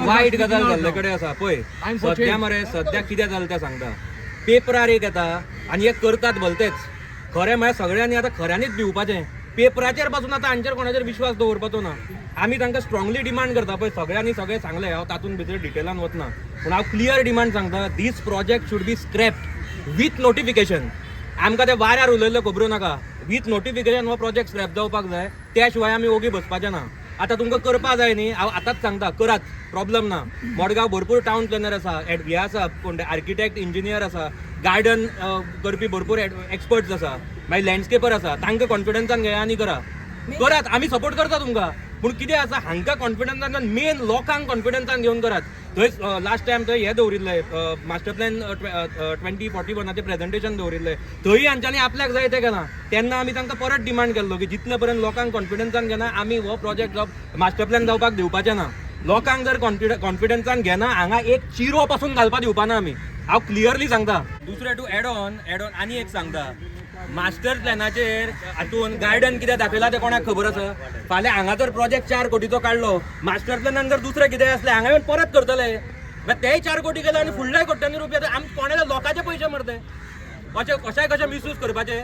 वाईट गजाल जाल्ले कडेन आसा पळय. सध्या मरे सध्या कितें जालें तें सांगता. पेपरार एक येता आनी एक करतात भलतेच. खरें म्हळ्यार सगळ्यांनी आतां खऱ्यांनीच भिवपाचें. पेपराचेर पासून आतां हांचेर कोणाचेर विश्वास दवरपाचो ना. आमी तांकां स्ट्रॉंगली डिमांड करता पळय, सगळ्यांनी सगळें सांगलें, हांव तातूंत भितर डिटेलान वचना, पूण हांव क्लियर डिमांड सांगता, this project should be scrapped with notification. आमकां ते वाऱ्यार उलयल्ले खबरो नाका. वीथ नोटिफिकेशन हो प्रोजेक्ट स्क्रॅप जावपाक जाय, त्या शिवाय आमी ओगी बसपाचें ना. आतां तुमकां करपा जाय न्ही, हांव आतांच सांगता, करात, प्रॉब्लेम ना. मडगांव भरपूर टावन प्लॅनर आसा, हे आसा कोण आर्किटेक्ट इंजिनियर आसा, गार्डन करपी भरपूर एक्सपर्ट्स आसा, मागीर लँडस्केपर आसा, तांकां कॉन्फिडन्सान घेया आनी करात, आमी सपोर्ट करता तुमकां. पूण कितें आसा, हांकां कॉन्फिडन्सान, मेन लोकांक कॉन्फिडन्सान घेवन करात. थंय लास्ट टायम थंय हे दवरिल्लें मास्टर प्लॅन 2041 प्रेझेंटेशन दवरिल्लें, थंय हांच्यांनी आपल्याक जाय तें केलां. तेन्ना आमी तांकां परत डिमांड केल्लो की जितले पर्यंत लोकांक कॉन्फिडन्सान घेना आमी हो प्रोजेक्ट मास्टर प्लॅन जावपाक दिवपाचें ना. लोकांक जर कॉन्फिडन्सान घेना हांगा एक चिरो पासून घालपाक दिवपाना आमी. हांव क्लियरली सांगता. दुसरें टू एड ऑन आनी एक सांगता, मास्टर प्लॅनाचेर हातून गार्डन कितें दाखयला तें कोणाक खबर आसा? फाल्यां हांगा जर प्रोजेक्ट 4 कोटीचो काडलो, मास्टर प्लॅनान जर दुसरें कितें आसलें हांगा येवन परत करतले, तेय 4 कोटी गेले आनी फुडल्याय कोट्यांनी रुपया आमी कोणाच्या लोकांचे पयशे मरते. कशें मिसयूज करपाचे.